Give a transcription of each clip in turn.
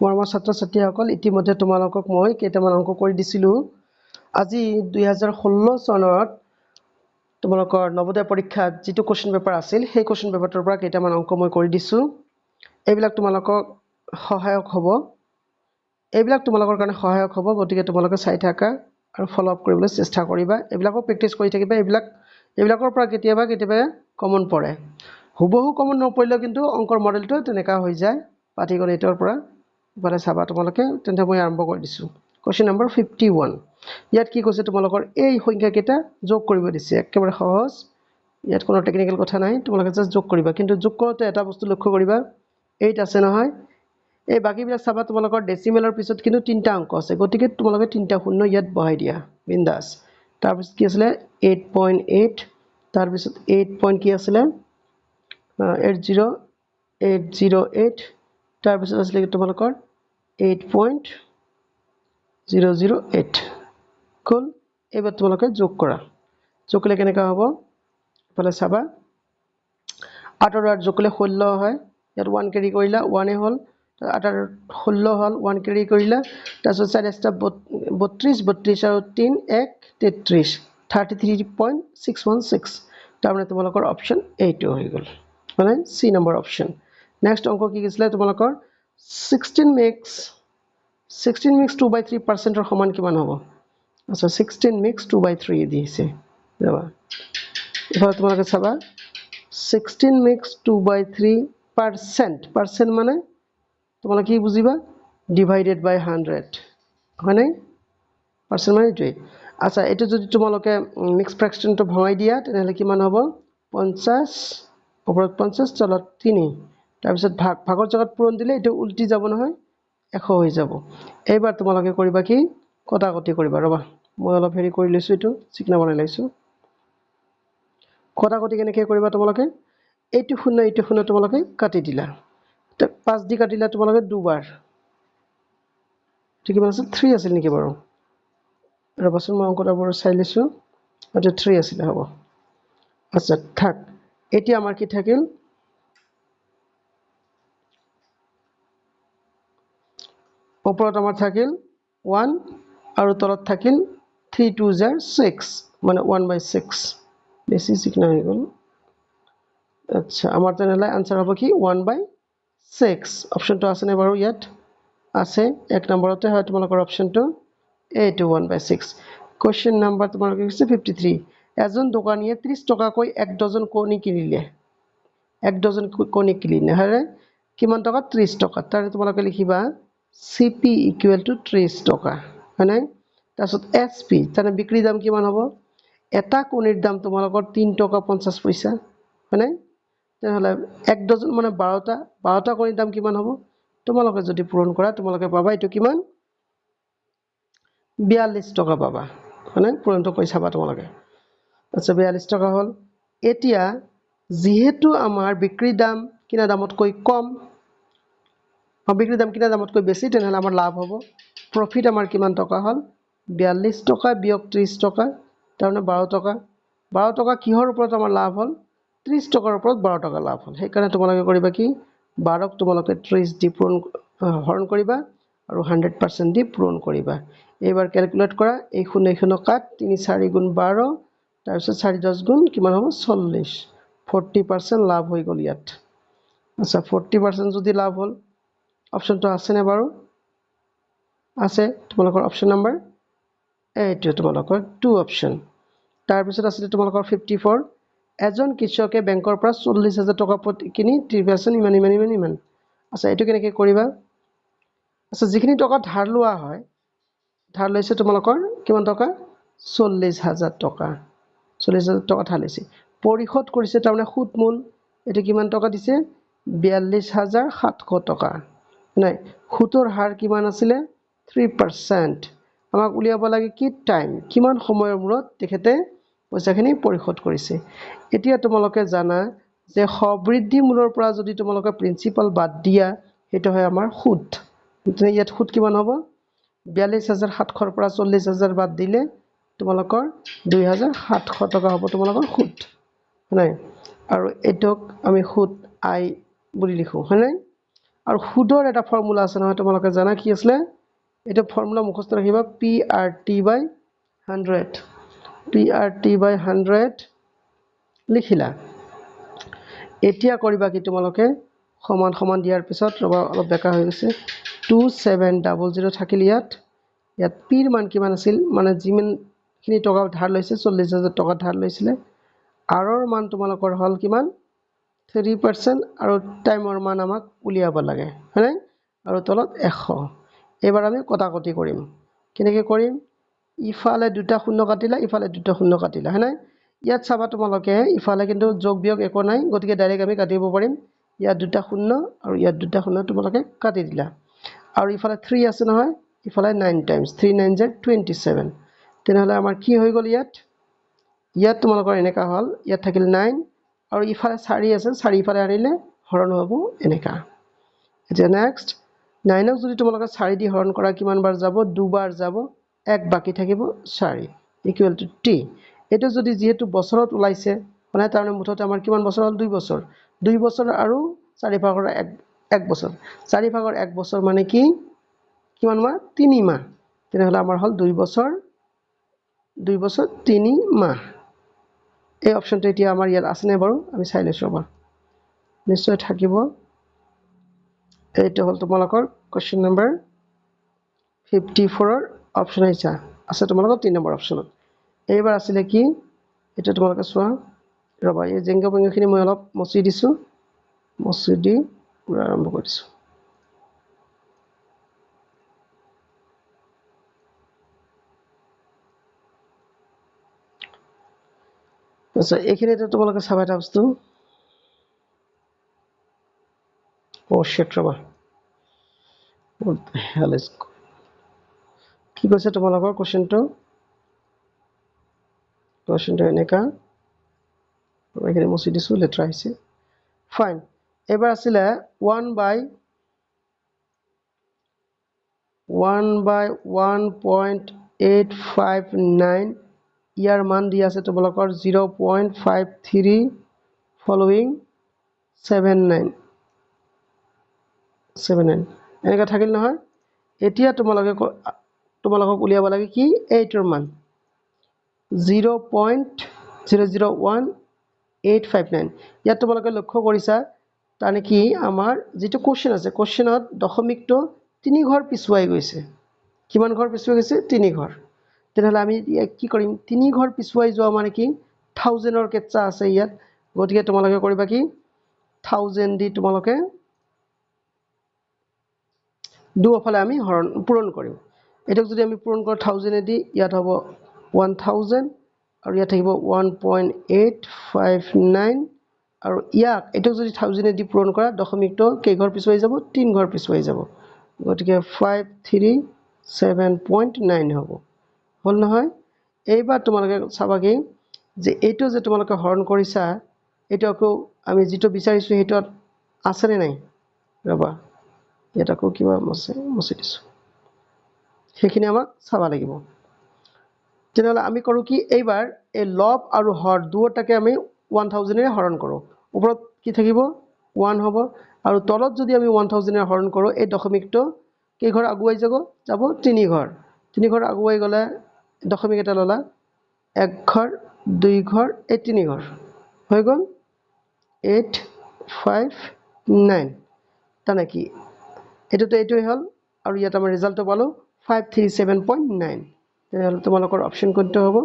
মৰমৰ ছাত্ৰ ছাত্ৰীসকল ইতিমধ্যে তোমালোকক মই কেইটামান অংক কৰি দিছিলো আজি 2016 চনত তোমালোকৰ নৱোদয় পৰীক্ষাত যেটো কোৱেশ্চন পেপাৰ আছিল সেই কোৱেশ্চন পেপাৰটোৰ পৰা কেইটামান অংক মই কৰি দিছো এইবিলাক তোমালোকক সহায়ক হ'ব এইবিলাক তোমালোকৰ কাৰণে সহায়ক হ'ব গতিকে তোমালোকে চাই থাকা আৰু ফলো আপ কৰিবলৈ চেষ্টা কৰিবা এইবিলাকো প্ৰেক্টিছ কৰি থাকিবা এইবিলাকৰ পৰা কেতিয়াবা কমন পৰে হুবহু কমন নপৰিলে কিন্তু অংকৰ মডেলটো তেনেকা হৈ যায় পাটিগণিতৰ পৰা বাৰে চাবা তোমালোকে তেন্তে মই আৰম্ভ কৰি দিছো কোৱেশ্চন নম্বৰ 51 ইয়াত কি কৈছে তোমালোকৰ এই সংখ্যা কেইটা যোগ কৰিব দিছে একেবাৰে সহজ ইয়াত কোনো টেকনিক্যাল কথা নাই তোমালোকে জাস্ট যোগ কৰিবা কিন্তু যোগ কৰোতে এটা বস্তু লক্ষ্য কৰিবা 8 আছে নহয় এই বাকিবিলাক চাবা তোমালোকৰ ডেসিমেলৰ পিছত কিন্তু তিনটা অংক আছে গতিকে তোমালোকে তিনটা শূন্য ইয়াত বহাই দিয়া বিন্দাস তাৰ পিছত কি আছিল 8.8 তাৰ পিছত 8 পইণ্ট কি আছিল 80808 তাৰ পিছত আছিল তোমালোকৰ 8.008 কুল এবাৰ তোমালোকে যোগ কৰা যোগ কৰিলে কেনেকা হ'ব ফলে চাবা 8 আৰু 8 যোগ কৰিলে 16 হয় ইয়াত 1 কেৰি কৰিলা 1 এ হ'ল 8 আৰু 16 হ'ল 1 কেৰি কৰিলা তাৰপিছত 4 টা 32 32 আৰু 3 1 33 33.616 তাৰমানে তোমালোকৰ অপচন এইটো হৈ গ'ল মানে সি নম্বৰ অপচন নেক্সট অংক কি কিছিলে তোমালোকৰ 16 makes 2/3% ৰ সমান কিমান হ'ব আচ্ছা 16 makes 2/3 দিছে যাবা এবাৰ তোমালোকে চাবা 16 makes 2/3% মানে তোমালোকে কি বুজিবা ডিভাইডেড বাই 100 হয় নাই পার্সেন্ট মানে এইটোৱে আচ্ছা এটা যদি তোমালোকে মিক্স ফ্ৰেকশনটো ভঙাই দিয়া তেনেহলে কিমান হ'ব 50 ওপৰত 50 তলত 3 তাৰ পিছত ভাগৰ জায়গাত পূৰণ দিলে এটা উল্টি যাব নহয় 100 হৈ যাব এইবাৰ তোমালোকে কৰিবা কি কটাকটি কৰিবা ৰবা মই অলপ হেৰি কৰি লৈছো এটো চিকনা বনাই লৈছো কটাকটি কেনেকৈ কৰিবা তোমালোকে এইটো শূন্য তোমালোকে কাটি দিলা 5 দি কাটিলা তোমালোকে দুবাৰ ঠিক আছে 3 আছিল নেকি বাৰু ৰবাচোন মই অংকটা বৰ চাই লৈছো এটা 3 আছিল হ'ব আচ্ছা থাক এতিয়া আমাৰ কি থাকিল ওপৰত আমাৰ থাকিল 1 আৰু তলত থাকিল 3 2 জাৰ 6 মানে 1/6 বেছি চিকনা হৈ গ'ল আচ্ছা আমাৰ তেনেহলে আনসাৰ হ'ব কি 1/6 অপচনটো আছে নে বাৰু ইয়াত আছে এক নম্বৰতে হয় তোমালোকৰ অপচনটো এইটো 1/6 কোৱেশ্চন নম্বৰ তোমালোকে হৈছে 53 এজন দোকানীয়ে 30 টকাকৈ এক ডজন কণী কিনিলে এক ডজন কণী কিনিলে হৰে কিমান টকা 30 টকা তাৰে তোমালোকে লিখিবা CP = 30 টকা হয়নে তাৰপিছত SP তাৰে বিক্ৰী দাম কিমান হ'ব এটা কণীৰ দাম তোমালোকৰ 3 টকা 50 পইচা হয়নে তেনেহলে এক ডজন মানে 12টা কণীৰ দাম কিমান হ'ব তোমালোকে যদি পূৰণ কৰা তোমালোকে পাবা এটো কিমান 42 টকা পাবা মানে পূৰণটো কৈ চাবা তোমালোকে আচ্ছা 42 টকা হ'ল এতিয়া যেহেতু আমাৰ বিক্ৰী দাম কিনা দামতকৈ কম বিক্ৰী দাম কিনা দামতকৈ বেছি তেনেহলে আমাৰ লাভ হ'ব প্ৰফিট আমাৰ কিমান টকা হ'ল 42 টকা বিয়োগ 30 টকা তাৰমানে 12 টকা কিহৰ ওপৰত আমাৰ লাভ হ'ল 30 টকাৰ ওপৰত 12 টকা লাভ হ'ল সেইকাৰণে তোমালোকে কৰিবা কি 12ক তোমালোকে 30 দি পূৰণ হৰণ কৰিবা আৰু 100% দি পূৰণ কৰিবা এইবাৰ ক্যালকুলেট কৰা এই শূন্য কাট 3 4 গুণ 12 তাৰ পিছত 4 10 গুণ কিমান হ'ব 40 40% লাভ হৈ গ'ল ইয়াত আচ্ছা 40% যদি লাভ হ'ল অপচনটো আছে নে বাৰু আছে তোমালোকৰ অপচন নম্বৰ এইটো তোমালোকৰ 2 অপচন তাৰ পিছত আছে তোমালোকৰ 54 এজন কৃষকে বেংকৰ পৰা 40000 টকা কিনি 30% ইমান আচ্ছা এটো কেনেকৈ কৰিবা আচ্ছা যিখিনি টকা ধাৰ লোৱা হয় ধাৰ লৈছে তোমালোকৰ কিমান টকা 40000 টকা 40000 টকা ধাৰ লৈছে পৰিশোধ কৰিছে তাৰমানে সুদ মূল এটো কিমান টকা দিছে 42700 টকা নাই সুতৰ হাৰ কিমান আছিল 3% আমাক উলিয়াব লাগে কি টাইম কিমান সময়ৰ মূৰত তেখেতে পইচাখিনি পৰিশোধ কৰিছে এতিয়া তোমালোকে জানা যে সবৃদ্ধি মূলৰ পৰা যদি তোমালোকে প্ৰিন্সিপাল বাদ দিয়া এটা হয় আমাৰ সুদ ইয়াত সুদ কিমান হ'ব 42700 পৰা 40000 বাদ দিলে তোমালোকৰ 2700 টকা হ'ব তোমালোকৰ সুদ নাই আৰু এটোক আমি সুদ আই বুলি লিখো হয় নাই আৰু সুদৰ এটা ফৰ্মুলা আছে নহয় তোমালোকে জানা কি আছিলে এটা ফৰ্মুলা মুখস্থ ৰাখিবা PRT/100 PRT/100 লিখিলা এতিয়া কৰিবা কি তোমালোকে সমান সমান দিয়াৰ পিছত ৰবা অলপ বেকা হৈ গৈছে 2700 থাকিল ইয়াত p ৰ মান কিমান আছিল মানে যিমানখিনি টকা ধাৰ লৈছে 40000 টকা ধাৰ লৈছিলে r ৰ মান তোমালোকৰ হল কিমান 3% আৰু টাইমৰ মান আমাক উলিয়াব লাগে হয়নে আৰু তলত 100 এবাৰ আমি কটাকটি কৰিম কেনেকৈ কৰিম ইফালে দুটা শূন্য কাটিলা ইফালে দুটা শূন্য কাটিলা হয়নে ইয়াত চাবা তোমালোকে ইফালে কিন্তু যোগ বিয়োগ একো নাই গতিকে ডাইৰেক্ট আমি কাটিব পাৰিম ইয়াত দুটা শূন্য আৰু ইয়াত দুটা শূন্য তোমালোকে কাটি দিলা আৰু ইফালে 3 আছে নহয় ইফালে 9 টাইমছ 3 9 জ 27 তেনেহলে আমাৰ কি হৈ গল ইয়াত তোমালোকৰ এনেকা হল ইয়াত থাকিল 9 আৰু ইফালে 4 আছে 4 ইফালে আনিলে হৰণ হ'ব এনেকা এতিয়া নেক্সট 9 ক যদি তোমালোকে 4 দি হৰণ কৰা কিমান বাৰ যাব দুবাৰ যাব এক বাকি থাকিব 4 ইকুৱেল টু t এটো যদি যেহেতু বছৰত ওলাইছে মানে তাৰ মুঠতে আমাৰ কিমান বছৰ হল 2 বছৰ আৰু 4 ভাগৰ 1 বছৰ 4 ভাগৰ 1 বছৰ মানে কি কিমান মাহ 3 মাহ তেনেহলে আমাৰ হল 2 বছৰ 3 মাহ এই অপচনটো এতিয়া আমাৰ ইয়াত আছে নে বাৰু আমি চাই লৈছো ৰবা নিশ্চয় থাকিব এইটো হল তোমালোকৰ কোৱেশ্চন নম্বৰ 54 ৰ অপচন আছে তোমালোকৰ 3 নম্বৰ অপচনত এইবাৰ আছিল কি এটা তোমালোকে চোৱা ৰবা এই জেংগ বংগখিনি মই অলপ মচি দিছো মচি দি পুৰা আৰম্ভ কৰিছো আচ্ছা এইখিনিতে তোমালোকে চাবা এটা বস্তু ও শিট ৰবা what the hell is কি কৈছে তোমালোকৰ কোৱেশ্চনটো এনেকা এইখিনি মচি দিছো লেটাৰ আহিছে ফাইন এবাৰ আছিল 1/1.859 ইয়াৰ মান দি আছে তোমালোকৰ 0.53 ফলোইং 79 এনেকা থাকিল নহয় এতিয়া তোমালোকক উলিয়াব লাগে কি 8 ৰ মান 0.001859 ইয়াত তোমালোকে লক্ষ্য কৰিছা তানে কি আমাৰ যেটো কোৱেশ্চন আছে কোৱেশ্চনত দশমিকটো 3 ঘৰ পিছুৱাই গৈছে কিমান ঘৰ পিছুৱাই গৈছে 3 ঘৰ তেনেহলে আমি কি কৰিম 3 ঘৰ পিছুৱাই যোৱা মানে কি 1000 ৰ কেটচা আছে ইয়াত গতিকে তোমালোকে কৰিবা কি 1000 দি তোমালোকে দুফালে আমি হৰণ পূৰণ কৰিম এটাক যদি আমি পূৰণ কৰো 1000 দি ইয়াত হ'ব 1000 আৰু ইয়াত থাকিব 1.859 আৰু ইয়াক এটাক যদি 1000 দি পূৰণ কৰা দশমিকটো কেই ঘৰ পিছুৱাই যাব 3 ঘৰ পিছুৱাই যাব গতিকে 537.9 হ'ব হল নহয় এইবাৰ তোমালোকে চাবা কি যে এইটো যে তোমালোকে হৰণ কৰিছা এটা আকৌ আমি যেটো বিচাৰিছো হেতত আছে নে নাই ৰবা এটা কো কিবা মচি দিছো সেইখিনি আমাক চাবা লাগিব তেনেহলে আমি কৰো কি এইবাৰ এই লব আৰু হৰ দুটাকে আমি 1000 এৰে হৰণ কৰো ওপৰত কি থাকিব 1 হ'ব আৰু তলত যদি আমি 1000 এৰে হৰণ কৰো এই দশমিকটো কেই ঘৰ আগুৱাই যাব 3 ঘৰ আগুৱাই গলে দশমিক এটা ললা 1 ঘৰ 2 ঘৰ এই 3 ঘৰ হৈ গল 859 তানে কি এইটোই হল আৰু ইয়াত আমাৰ ৰিজাল্টটো পালো 537.9 তেনেহলে তোমালোকৰ অপচন কোনটো হ'ব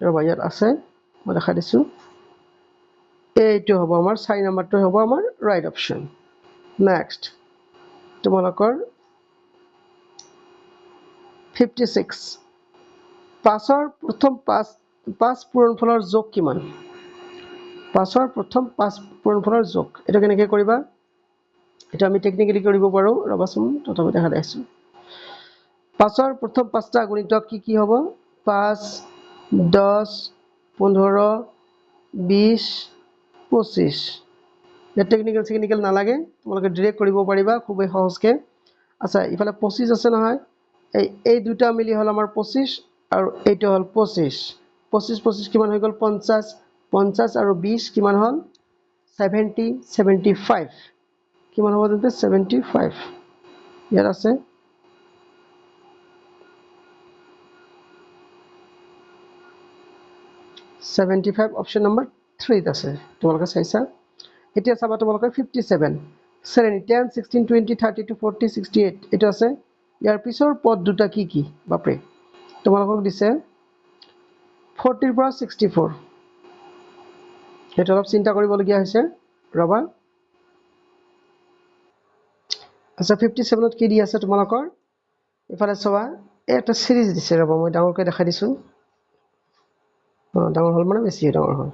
ৰবা ইয়াত আছে মই দেখা দিছো এইটো হ'ব আমাৰ 4 নম্বৰটো হ'ব আমাৰ ৰাইট অপচন নেক্সট তোমালোকৰ 56 পাছৰ প্ৰথম পাঁচ পূৰণফলৰ যোগ কিমান পাছৰ প্ৰথম পাঁচ পূৰণফলৰ যোগ এটা কেনেকৈ কৰিবা এটা আমি টেকনিক্যালি কৰিব পাৰো ৰবাচোন তথাপি দেখা দিছো পাছৰ প্ৰথম পাঁচটা গুণিতক কি হ'ব 5 10 15 20 25 এটা টেকনিক্যাল নালাগে তোমালোকে ডাইৰেক্ট কৰিব পাৰিবা খুবই সহজকে আচ্ছা ইফালে 25 আছে নহয় এই দুটা মিলি হল আমাৰ 25 আৰু এইটো হল 25 কিমান হৈ গল 50 আৰু 20 কিমান হল 75 কিমান হ'ব তেন্তে 75 ইয়াত আছে অপশ্যন নম্বৰ 3 আছে তোমালোকে চাইছা এতিয়া চাবা তোমালোকে 57 শ্ৰেণী 10 16 20 32 40 68 এটা আছে ইয়াৰ পিছৰ পদ দুটা কি কি বাপৰে তোমালোকক দিছে 40 পৰা 64 এটা অলপ চিন্তা কৰিবলগীয়া হৈছে ৰবা আচ্ছা 57ত কি দি আছে তোমালোকৰ ইফালে চাবা এটা সিৰিজ দিছে ৰবা মই ডাঙৰকৈ দেখাই দিছো ডাঙৰ হল মানে বেছি ডাঙৰ হল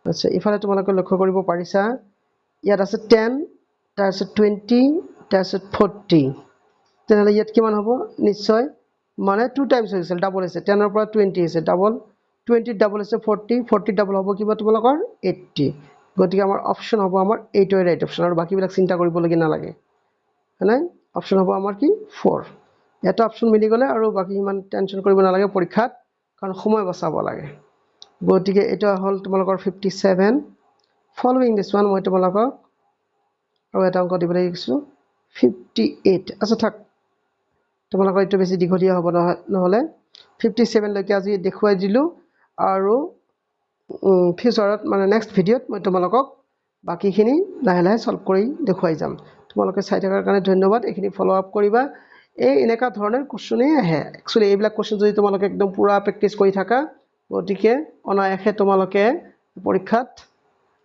আচ্ছা ইফালে তোমালোকে লক্ষ্য কৰিব পাৰিছা ইয়াত আছে 10 তাৰপিছত 20 তাৰপিছত 40 তেনেহ'লে ইয়াত কিমান হ'ব নিশ্চয় মানে 2 টাইমছ হৈছিল ডাবল হৈছে 10 ৰ পৰা 20 হৈছে ডাবল 20 ডাবল হৈছে 40 40 ডাবল হ'ব কিবা তোমালোকৰ 80 গতিকে আমাৰ অপশ্যন হ'ব আমাৰ 8 ৰাইট অপশ্যন আৰু বাকিবিলাক চিন্তা কৰিবলগীয়া নালাগে হয়নে অপশ্যন হ'ব আমাৰ কি 4 এটা অপশ্যন মিলি গ'লে আৰু বাকি ইমান টেনচন কৰিব নালাগে পৰীক্ষাত কাৰণ সময় বচাব লাগে গতিকে এটা হল তোমালোকৰ 57 ফলোইং দিছ ওয়ান মই তোমালোকক আৰু এটা অংক দিবলৈ লিখিছো 58 আচ্ছা থাক তোমালোকৰ এইটো বেছি দীঘলীয়া হ'ব নহলে 57 লৈকে আজি দেখুৱাই দিলো আৰু ফিউচাৰত মানে নেক্সট ভিডিঅ'ত মই তোমালোকক বাকিখিনি লাহে লাহে সলভ কৰি দেখুৱাই যাম তোমালোকে চাই থকাৰ কাৰণে ধন্যবাদ এইখিনি ফলো আপ কৰিবা এই এনেকা ধৰণৰ কোশ্চনে আহে একচুয়ালি এইবিলাক কোশ্চন যদি তোমালোকে একদম পুৰা প্ৰেক্টিস কৰি থাকা গতিকে অনায়াসে তোমালোকে পৰীক্ষাত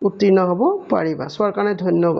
উত্তীৰ্ণ হ'ব পাৰিবা চোৱাৰ কাৰণে ধন্যবাদ